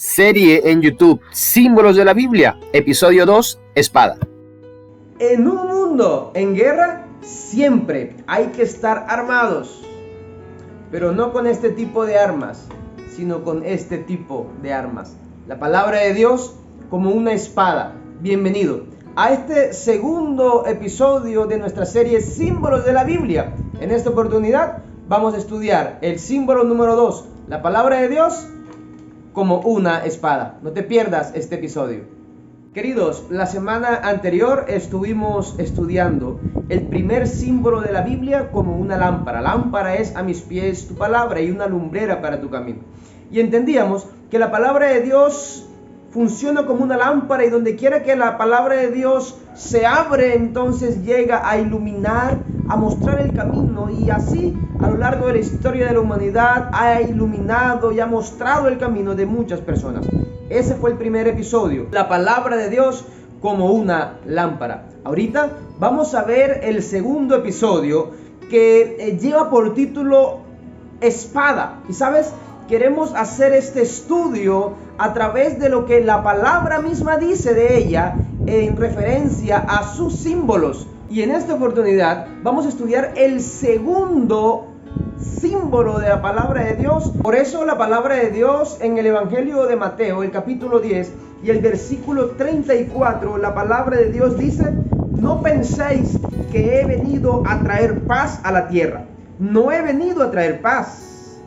Serie en YouTube, Símbolos de la Biblia, episodio 2, Espada. En un mundo en guerra, siempre hay que estar armados, pero no con este tipo de armas, sino con este tipo de armas. La palabra de Dios como una espada. Bienvenido a este segundo episodio de nuestra serie Símbolos de la Biblia. En esta oportunidad vamos a estudiar el símbolo número 2, la palabra de Dios como una espada. No te pierdas este episodio. Queridos, la semana anterior estuvimos estudiando el primer símbolo de la Biblia como una lámpara. Lámpara es a mis pies tu palabra y una lumbrera para tu camino. Y entendíamos que la palabra de Dios funciona como una lámpara y donde quiera que la palabra de Dios se abre, entonces llega a iluminar, a mostrar el camino, y así a lo largo de la historia de la humanidad ha iluminado y ha mostrado el camino de muchas personas. Ese fue el primer episodio, la palabra de Dios como una lámpara. Ahorita vamos a ver el segundo episodio que lleva por título Espada. Y sabes, queremos hacer este estudio a través de lo que la palabra misma dice de ella en referencia a sus símbolos. Y en esta oportunidad vamos a estudiar el segundo símbolo de la palabra de Dios. Por eso la palabra de Dios en el Evangelio de Mateo, el capítulo 10 y el versículo 34, la palabra de Dios dice: no penséis que he venido a traer paz a la tierra. No he venido a traer paz,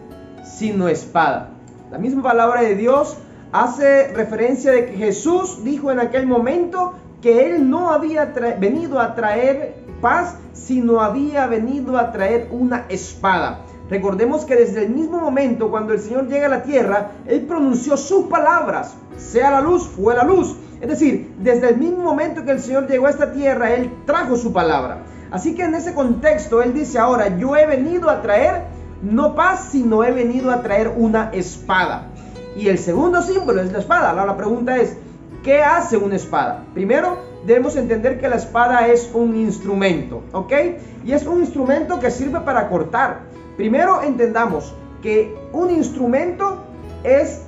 sino espada. La misma palabra de Dios hace referencia de que Jesús dijo en aquel momento que Él no había venido a traer paz, sino había venido a traer una espada. Recordemos que desde el mismo momento cuando el Señor llega a la tierra, Él pronunció sus palabras: sea la luz, fue la luz. Es decir, desde el mismo momento que el Señor llegó a esta tierra, Él trajo su palabra. Así que en ese contexto, Él dice ahora: yo he venido a traer no paz, sino he venido a traer una espada. Y el segundo símbolo es la espada. Ahora la pregunta es: ¿qué hace una espada? Primero, debemos entender que la espada es un instrumento, ¿ok? Y es un instrumento que sirve para cortar. Primero entendamos que un instrumento es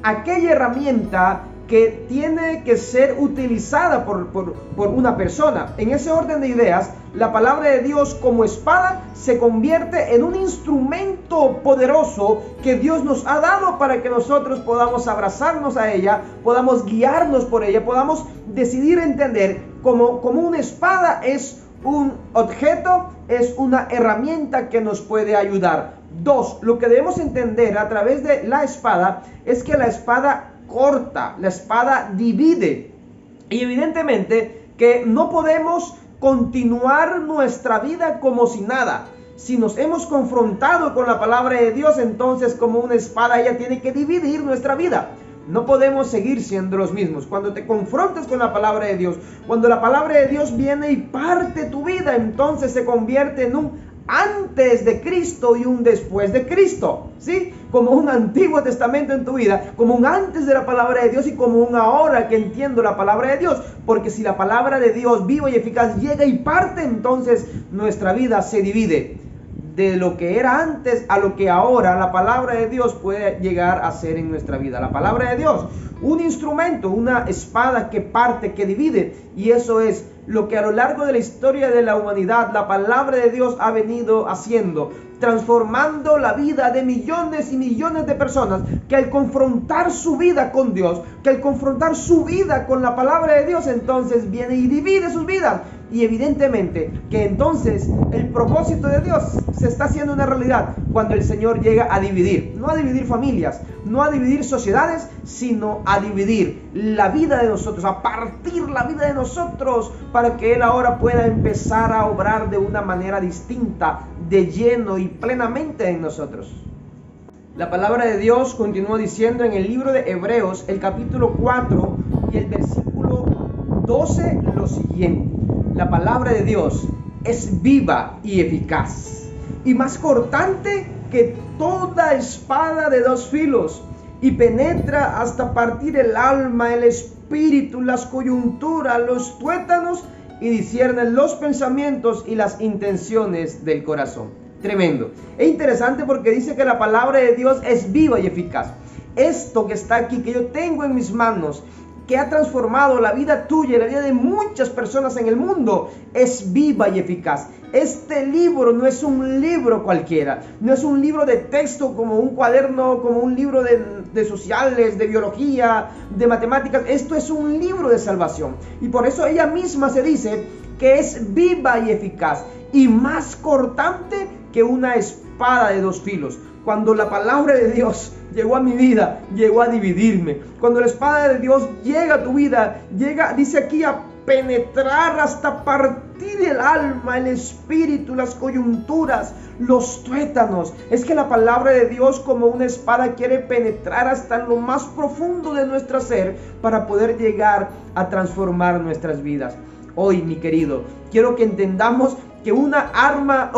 aquella herramienta que tiene que ser utilizada por una persona. En ese orden de ideas, la palabra de Dios como espada se convierte en un instrumento poderoso que Dios nos ha dado para que nosotros podamos abrazarnos a ella, podamos guiarnos por ella, podamos decidir entender como una espada es un objeto, es una herramienta que nos puede ayudar. Dos, lo que debemos entender a través de la espada es que la espada corta, la espada divide. Y evidentemente que no podemos continuar nuestra vida como si nada. Si nos hemos confrontado con la palabra de Dios, entonces como una espada ella tiene que dividir nuestra vida. No podemos seguir siendo los mismos. Cuando te confrontas con la palabra de Dios, cuando la palabra de Dios viene y parte tu vida, entonces se convierte en un antes de Cristo y un después de Cristo, ¿sí? Como un Antiguo Testamento en tu vida, como un antes de la palabra de Dios y como un ahora que entiendo la palabra de Dios. Porque si la palabra de Dios viva y eficaz llega y parte, entonces nuestra vida se divide. De lo que era antes a lo que ahora la palabra de Dios puede llegar a ser en nuestra vida. La palabra de Dios, un instrumento, una espada que parte, que divide. Y eso es lo que a lo largo de la historia de la humanidad la palabra de Dios ha venido haciendo, transformando la vida de millones y millones de personas que al confrontar su vida con Dios, que al confrontar su vida con la palabra de Dios, entonces viene y divide sus vidas. Y evidentemente que entonces el propósito de Dios se está haciendo una realidad cuando el Señor llega a dividir, no a dividir familias, no a dividir sociedades, sino a dividir la vida de nosotros, a partir la vida de nosotros para que Él ahora pueda empezar a obrar de una manera distinta, de lleno y plenamente en nosotros. La palabra de Dios continúa diciendo en el libro de Hebreos, el capítulo 4 y el versículo 12 lo siguiente: la palabra de Dios es viva y eficaz, y más cortante que toda espada de dos filos, y penetra hasta partir el alma, el espíritu, las coyunturas, los tuétanos, y discierne los pensamientos y las intenciones del corazón. Tremendo. Es interesante porque dice que la palabra de Dios es viva y eficaz. esto que está aquí, que yo tengo en mis manos, que ha transformado la vida tuya y la vida de muchas personas en el mundo, es viva y eficaz. Este libro no es un libro cualquiera, no es un libro de texto como un cuaderno, como un libro de sociales, de biología, de matemáticas. Esto es un libro de salvación, y por eso ella misma se dice que es viva y eficaz y más cortante que una espada de dos filos. Cuando la palabra de Dios llegó a mi vida, llegó a dividirme. Cuando la espada de Dios llega a tu vida, llega, dice aquí, a penetrar hasta partir el alma, el espíritu, las coyunturas, los tuétanos. Es que la palabra de Dios, como una espada, quiere penetrar hasta lo más profundo de nuestro ser para poder llegar a transformar nuestras vidas. Hoy, mi querido, quiero que entendamos que un arma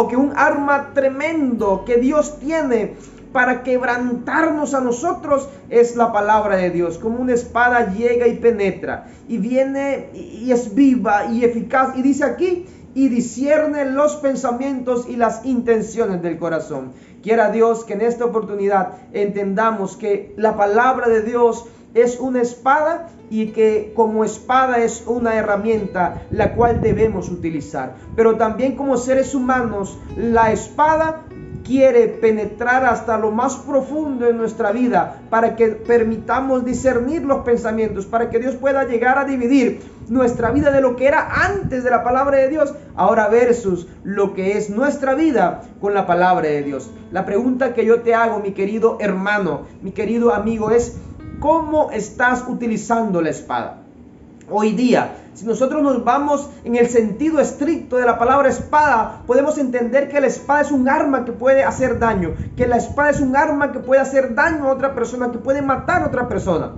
tremendo que Dios tiene para quebrantarnos a nosotros es la palabra de Dios. Como una espada llega y penetra, y viene y es viva y eficaz, y dice aquí, y discierne los pensamientos y las intenciones del corazón. Quiera Dios que en esta oportunidad entendamos que la palabra de Dios es una espada, y que como espada es una herramienta la cual debemos utilizar. Pero también como seres humanos, la espada quiere penetrar hasta lo más profundo de nuestra vida para que permitamos discernir los pensamientos, para que Dios pueda llegar a dividir nuestra vida de lo que era antes de la palabra de Dios, ahora versus lo que es nuestra vida con la palabra de Dios. La pregunta que yo te hago, mi querido hermano, mi querido amigo, es: ¿cómo estás utilizando la espada? Hoy día, si nosotros nos vamos en el sentido estricto de la palabra espada, podemos entender que la espada es un arma que puede hacer daño, que la espada es un arma que puede hacer daño a otra persona, que puede matar a otra persona.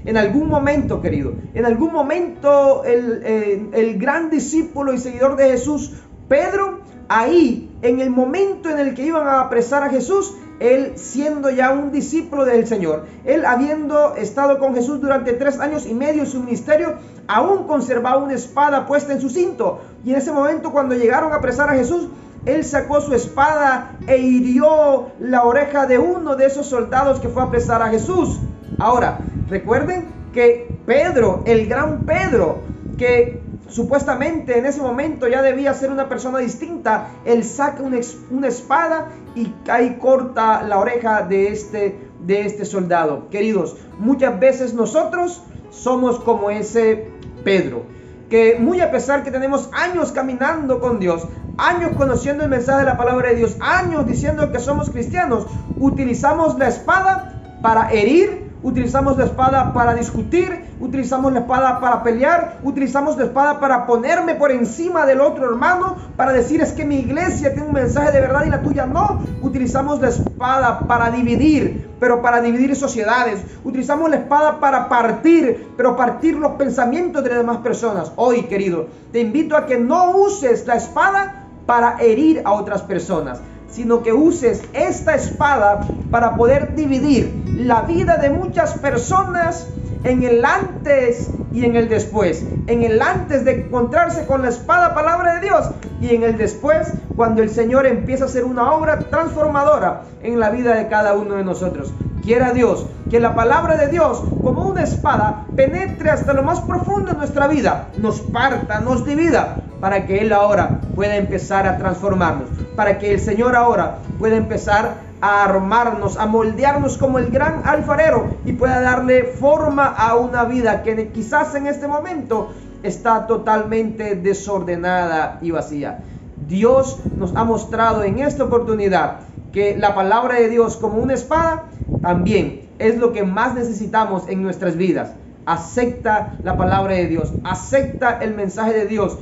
En algún momento, querido, en algún momento el gran discípulo y seguidor de Jesús, Pedro, ahí, en el momento en el que iban a apresar a Jesús, él siendo ya un discípulo del Señor, él habiendo estado con Jesús durante 3 años y medio en su ministerio, aún conservaba una espada puesta en su cinto. Y en ese momento, cuando llegaron a apresar a Jesús, él sacó su espada e hirió la oreja de uno de esos soldados que fue a apresar a Jesús. Ahora, recuerden que Pedro, el gran Pedro, que supuestamente en ese momento ya debía ser una persona distinta, él saca una espada y ahí corta la oreja de este soldado. Queridos, muchas veces nosotros somos como ese Pedro, que muy a pesar que tenemos años caminando con Dios, años conociendo el mensaje de la palabra de Dios, años diciendo que somos cristianos, utilizamos la espada para herir, utilizamos la espada para discutir, utilizamos la espada para pelear, utilizamos la espada para ponerme por encima del otro hermano, para decir: es que mi iglesia tiene un mensaje de verdad y la tuya no. Utilizamos la espada para dividir, pero para dividir sociedades. Utilizamos la espada para partir, pero partir los pensamientos de las demás personas. Hoy, querido, te invito a que no uses la espada para herir a otras personas, sino que uses esta espada para poder dividir la vida de muchas personas en el antes y en el después. En el antes de encontrarse con la espada, palabra de Dios, y en el después, cuando el Señor empieza a hacer una obra transformadora en la vida de cada uno de nosotros. Quiera Dios que la palabra de Dios, como una espada, penetre hasta lo más profundo de nuestra vida, nos parta, nos divida, para que Él ahora pueda empezar a transformarnos, para que el Señor ahora pueda empezar a armarnos, a moldearnos como el gran alfarero, y pueda darle forma a una vida que quizás en este momento está totalmente desordenada y vacía. Dios nos ha mostrado en esta oportunidad que la palabra de Dios, como una espada, también es lo que más necesitamos en nuestras vidas. Acepta la palabra de Dios, acepta el mensaje de Dios,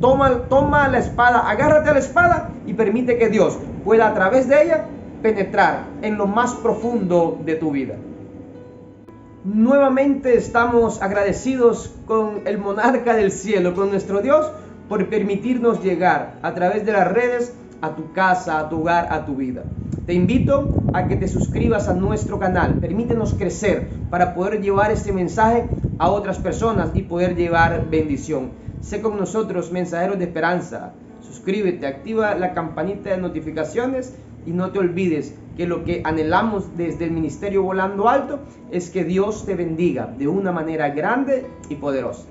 toma la espada, agárrate a la espada y permite que Dios pueda a través de ella penetrar en lo más profundo de tu vida. Nuevamente estamos agradecidos con el monarca del cielo, con nuestro Dios, por permitirnos llegar a través de las redes a tu casa, a tu hogar, a tu vida. Te invito a que te suscribas a nuestro canal. Permítenos crecer para poder llevar este mensaje a otras personas y poder llevar bendición. Sé con nosotros, mensajeros de esperanza. Suscríbete, activa la campanita de notificaciones y no te olvides que lo que anhelamos desde el Ministerio Volando Alto es que Dios te bendiga de una manera grande y poderosa.